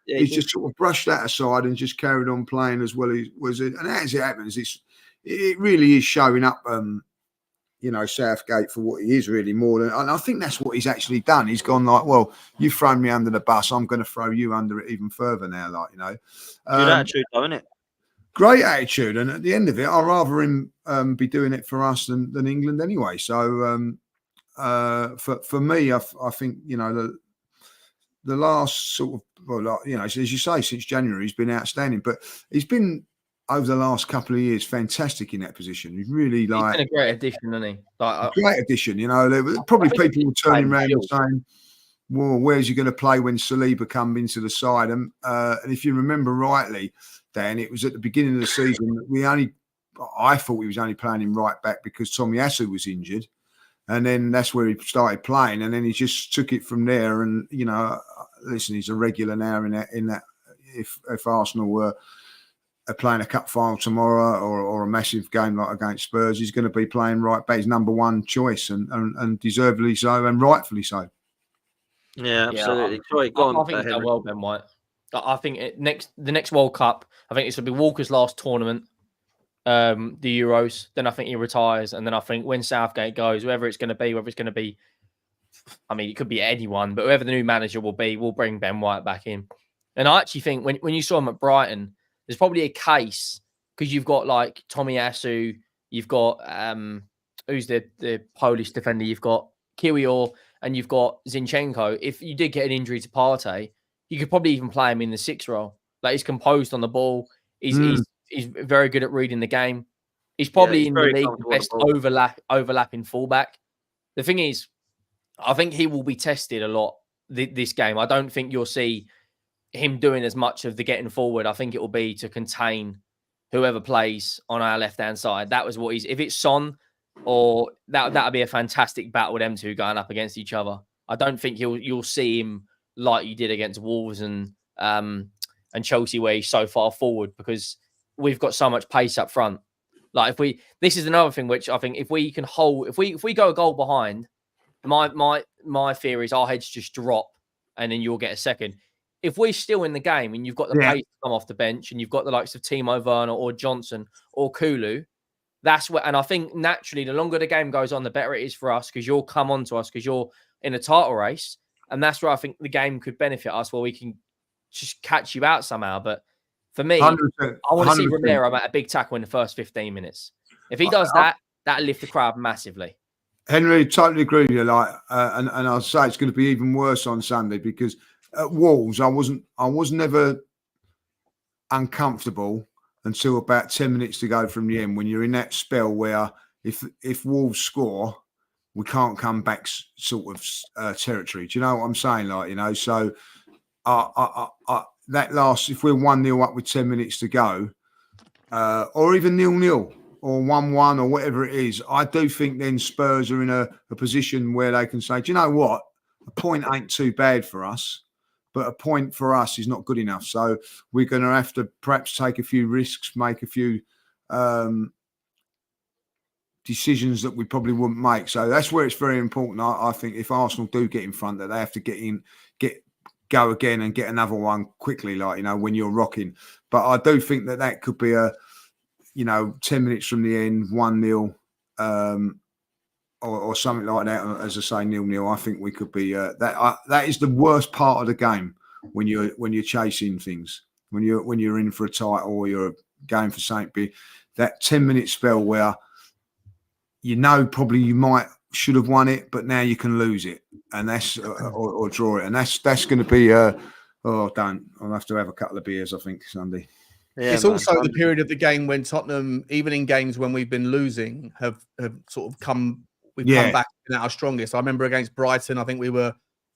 Yeah, he's just sort of brushed that aside and just carried on playing as well as was it. And as it happens, it really is showing up. Southgate for what he is really more than, and I think that's what he's actually done. He's gone like, well, you've thrown me under the bus, I'm going to throw you under it even further now. good attitude, though, isn't it? Great attitude, and at the end of it, I'd rather him be doing it for us than England anyway. So for me, I think the last sort of as you say, since January, he's been outstanding, but he's been over the last couple of years fantastic in that position. He's really He's been a great addition, hasn't he? Great addition. There were probably people were turning around and saying, well, where's he going to play when Saliba come into the side? And if you remember rightly, Dan, it was at the beginning of the season that I thought he was only playing him right back because Tomiyasu was injured. And then that's where he started playing. And then he just took it from there. And, listen, he's a regular now in that if Arsenal were playing a cup final tomorrow or a massive game like against Spurs, he's going to be playing right back. His number one choice and deservedly so and rightfully so. Yeah, absolutely. I think he's done well, Ben White. I think the next World Cup, I think this will be Walker's last tournament, the Euros. Then I think he retires, and then I think when Southgate goes, whether it's going to be, I mean, it could be anyone, but whoever the new manager will be, we'll bring Ben White back in. And I actually think when you saw him at Brighton, there's probably a case because you've got like Tomiyasu, you've got who's the Polish defender, you've got Kiwior, and you've got Zinchenko. If you did get an injury to Partey, you could probably even play him in the 6 role. Like he's composed on the ball. He's very good at reading the game. He's probably in the league the best overlapping fullback. The thing is, I think he will be tested a lot this game. I don't think you'll see him doing as much of the getting forward. I think it will be to contain whoever plays on our left-hand side. That was what he's... If it's Son, or that'll be a fantastic battle with them two going up against each other. I don't think you'll see him like you did against Wolves and Chelsea, where he's so far forward, because we've got so much pace up front. Like this is another thing which I think if we can hold, if we go a goal behind, my fear is our heads just drop and then you'll get a second. If we're still in the game and you've got the pace to come off the bench and you've got the likes of Timo Werner or Johnson or Kulu, that's where, and I think naturally the longer the game goes on, the better it is for us, because you'll come on to us because you're in a title race. And that's where I think the game could benefit us, where we can just catch you out somehow. But for me, 100%. I want to see Romero at a big tackle in the first 15 minutes. If he does that, that'll lift the crowd massively. Henry, totally agree with you. And I'll say it's going to be even worse on Sunday, because at Wolves, I was never uncomfortable until about 10 minutes to go from the end, when you're in that spell where if Wolves score, we can't come back sort of territory. Do you know what I'm saying? So that last, if we're 1-0 up with 10 minutes to go, or even 0-0 or 1-1 or whatever it is, I do think then Spurs are in a position where they can say, do you know what? A point ain't too bad for us, but a point for us is not good enough. So we're going to have to perhaps take a few risks, make a few decisions that we probably wouldn't make. So that's where it's very important. I think if Arsenal do get in front, that they have to go again and get another one quickly, when you're rocking. But I do think that could be 10 minutes from the end, 1-0, or something like that. As I say, 0-0. I think we could be that is the worst part of the game, when you're chasing things, when you're in for a title or you're going for something big. That 10-minute spell where probably you should have won it, but now you can lose it, and that's or draw it, and that's going to be I'll have to have a couple of beers, I think, Sunday. Yeah, it's also the period of the game when Tottenham, even in games when we've been losing, have sort of come back at our strongest. I remember against Brighton, I think we were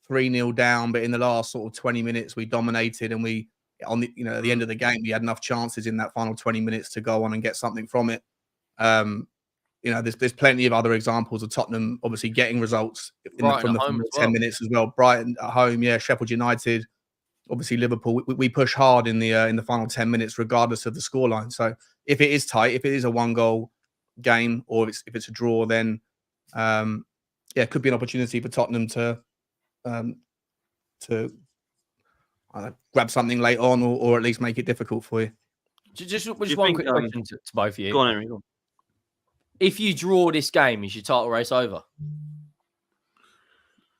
3-0 down, but in the last sort of 20 minutes we dominated, and at the end of the game we had enough chances in that final 20 minutes to go on and get something from it. there's plenty of other examples of Tottenham obviously getting results from the home as 10 well. minutes as well. Brighton at home, yeah, Sheffield United, obviously Liverpool. We push hard in the final 10 minutes, regardless of the scoreline. So if it is tight, if it is a 1-goal game, or if it's a draw, then it could be an opportunity for Tottenham to grab something late on, or at least make it difficult for you. Just one quick question to both of you. Go on, Henry. Go on. If you draw this game, is your title race over?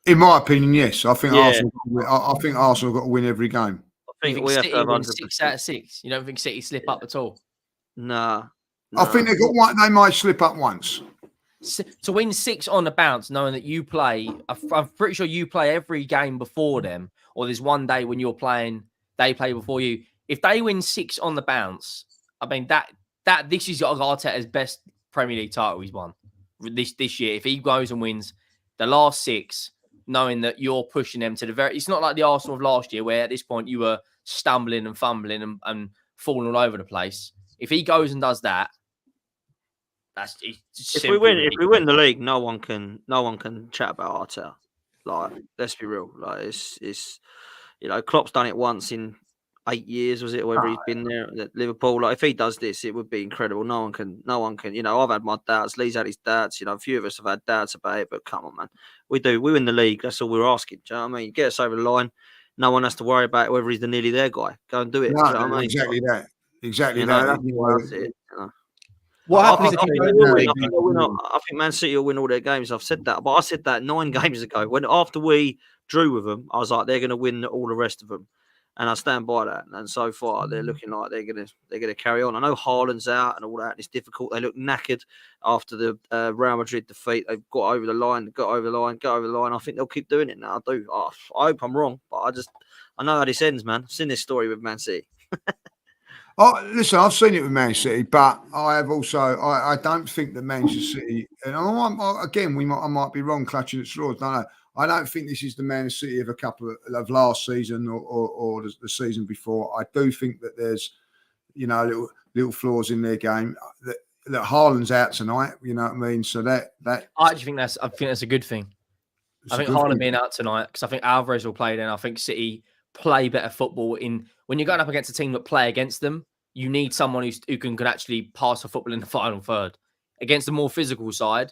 In my opinion, yes. I think Yeah. Arsenal got to win every game. I think we have to City have win 100%. 6 out of 6. You don't think City slip up at all? Nah. I think they got one. They might slip up once. To win 6 on the bounce, knowing that you play, I'm pretty sure you play every game before them, or there's one day when you're playing, they play before you. If they win 6 on the bounce, I mean this is Arteta's best Premier League title he's won this year. If he goes and wins the last 6, knowing that you're pushing them to the very, it's not like the Arsenal of last year where at this point you were stumbling and fumbling and falling all over the place. If he goes and does that, if we win the league, no one can chat about Arteta. Like, let's be real. Like, it's Klopp's done it once in 8 years, was it? Whether he's been there at Liverpool. Like, if he does this, it would be incredible. No one can. I've had my doubts. Lee's had his doubts. A few of us have had doubts about it. But come on, man, we win the league. That's all we're asking. Do you know what I mean? Get us over the line. No one has to worry about whether he's the nearly there guy. Go and do it. No, do you know what I mean? exactly that. Exactly That's that. it. What I happens think Man City will win all their games. I've said that, but I said that 9 games ago. After we drew with them, I was like, they're going to win all the rest of them, and I stand by that. And so far, they're looking like they're going to carry on. I know Haaland's out and all that. And it's difficult. They look knackered after the Real Madrid defeat. They've got over the line. I think they'll keep doing it now. I do. I hope I'm wrong, but I know how this ends, man. I've seen this story with Man City. Listen, I've seen it with Man City, but I have also. I don't think that Manchester City, and I might be wrong, clutching at straws. No, I don't think this is the Man City of a couple of last season or the season before. I do think that there's, little flaws in their game. That Haaland's out tonight. You know what I mean? So that I actually think that's a good thing. I think Haaland being out tonight, because I think Alvarez will play then. I think City play better football when you're going up against a team that play against them. You need someone who can actually pass the football in the final third. Against the more physical side,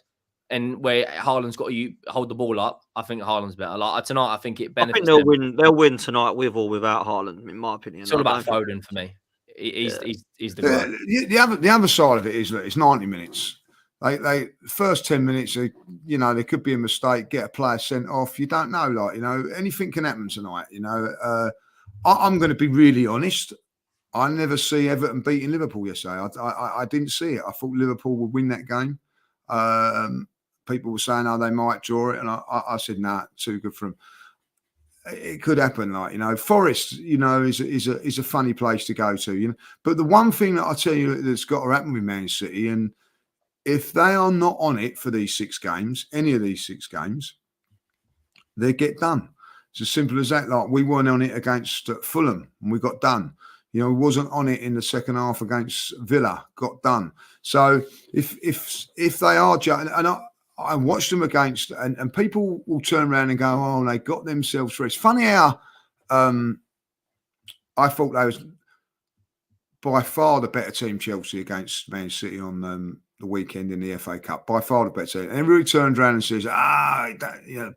and where Haaland's got to hold the ball up, I think Haaland's better. Like tonight, I think it benefits. I think they'll win tonight with or without Haaland, in my opinion. It's all about Foden for me. He's the guy. The other side of it is that it's 90 minutes. They first 10 minutes, there could be a mistake, get a player sent off. You don't know, anything can happen tonight. I'm going to be really honest. I never see Everton beating Liverpool yesterday. I didn't see it. I thought Liverpool would win that game. People were saying, they might draw it. And I said, nah, too good for them. It could happen, Forest, is a funny place to go to, But the one thing that I tell you that's got to happen with Man City, and if they are not on it for these 6 games, any of these 6 games, they get done. It's as simple as that. Like, we weren't on it against Fulham, and we got done. We wasn't on it in the second half against Villa, got done. So if they are, and I watched them against, and people will turn around and go, oh, they got themselves through. It's funny how I thought they was by far the better team, Chelsea, against Man City on the weekend in the FA Cup. By far the better team. And everybody turns around and says,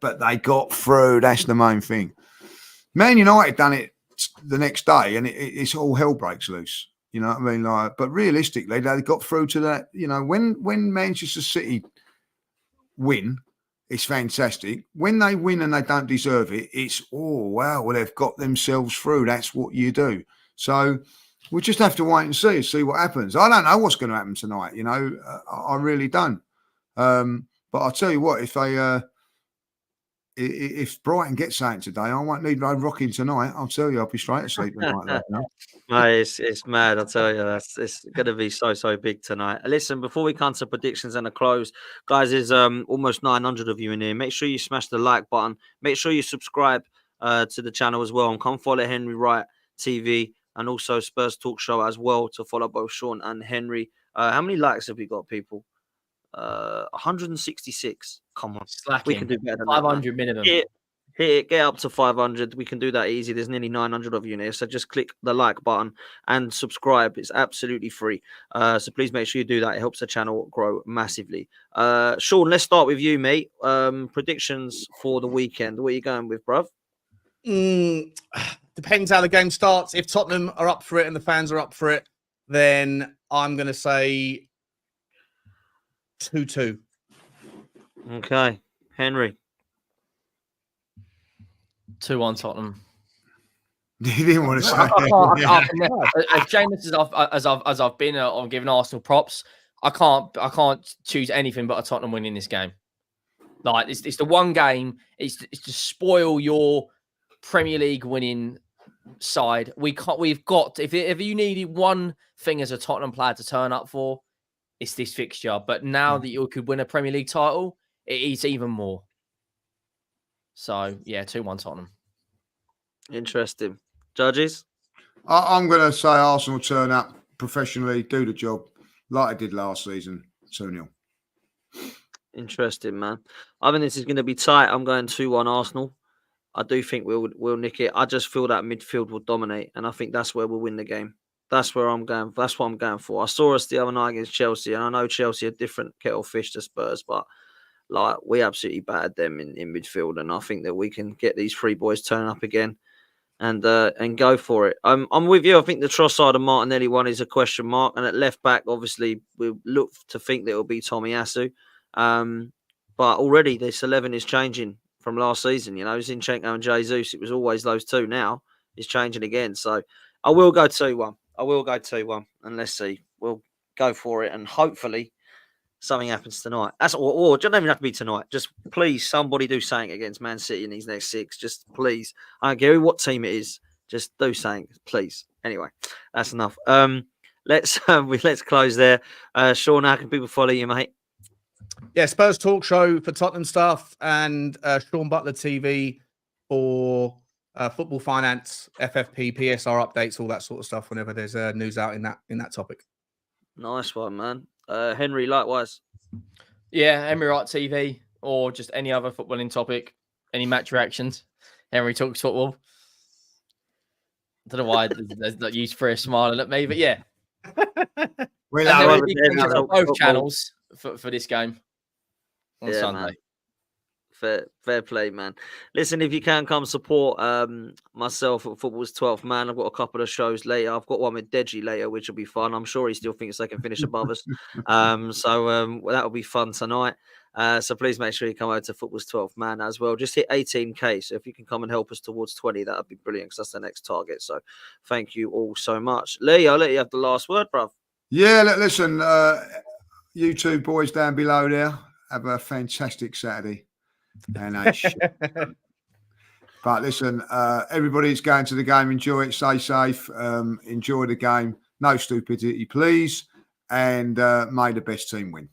but they got through. That's the main thing. Man United done it the next day, and it's all hell breaks loose. You know what I mean? But realistically, they got through to that. When Manchester City win, it's fantastic. When they win and they don't deserve it, it's they've got themselves through. That's what you do. So we just have to wait and see what happens. I don't know what's going to happen tonight. I really don't. But I'll tell you what, if Brighton gets something today, I won't need no rocking tonight. I'll tell you, I'll be straight asleep like that. Mate, it's mad. I'll tell you, it's going to be so big tonight. Listen, before we come to predictions and a close, guys, there's almost 900 of you in here. Make sure you smash the like button. Make sure you subscribe to the channel as well, and come follow Henry Wright TV and also Spurs Talk Show as well to follow both Sean and Henry. How many likes have we got, people? 166. Come on, Slacking. we can do better than that. 500 minimum. Hit it, get up to 500. We can do that easy. There's nearly 900 of you here, so just click the like button and subscribe. It's absolutely free. So please make sure you do that. It helps the channel grow massively. Sean, let's start with you, mate. Predictions for the weekend. What are you going with, bruv? Depends how the game starts. If Tottenham are up for it and the fans are up for it, then I'm going to say 2-2. Okay, Henry. 2-1 Tottenham. You didn't want to say. As James as I've been on giving Arsenal props, I can't choose anything but a Tottenham win in this game. Like it's the one game. It's to spoil your Premier League winning side. We've got if you needed one thing as a Tottenham player to turn up for, it's this fixture. But now that you could win a Premier League title, it is even more. So yeah, 2-1 Tottenham. Interesting. Judges? I'm going to say Arsenal turn up professionally, do the job like they did last season, 2-0. Interesting, man. I think this is going to be tight. I'm going 2-1 Arsenal. I do think we'll nick it. I just feel that midfield will dominate, and I think that's where we'll win the game. That's where I'm going. That's what I'm going for. I saw us the other night against Chelsea, and I know Chelsea are different kettle of fish to Spurs, but like we absolutely battered them in midfield, and I think that we can get these three boys turning up again and go for it. I'm with you. I think the Trossard and Martinelli one is a question mark, and at left back, obviously, we look to think that it'll be Tomiyasu. But already this 11 is changing from last season. You know, Zinchenko and Jesus. It was always those two. Now it's changing again. So I will go 2-1. I will go 2-1, and let's see. We'll go for it, and hopefully something happens tonight. That's or it doesn't even have to be tonight. Just please, somebody do something against Man City in these next 6. Just please. I don't care what team it is. Just do something, please. Anyway, that's enough. Let's close there. Sean, how can people follow you, mate? Yeah, Spurs Talk Show for Tottenham stuff and Sean Butler TV for football finance, FFP, PSR updates, all that sort of stuff. Whenever there's news out in that topic. Nice one, man. Henry, likewise. Yeah, Henry Wright TV or just any other footballing topic, any match reactions. Henry Talks Football. I don't know why there's not used for a smiling at me, but yeah. We both channels for this game on Sunday. Man. Fair play, man. Listen, if you can come support myself at Football's 12th Man, I've got a couple of shows later. I've got one with Deji later, which will be fun. I'm sure he still thinks they can finish above us. So that'll be fun tonight. So please make sure you come over to Football's 12th Man as well. Just hit 18K. So if you can come and help us towards 20, that would be brilliant because that's the next target. So thank you all so much. Lee, I'll let you have the last word, bruv. Yeah, listen, you two boys down below there, have a fantastic Saturday. And but listen, everybody's going to the game. Enjoy it. Stay safe. Enjoy the game. No stupidity, please. And may the best team win.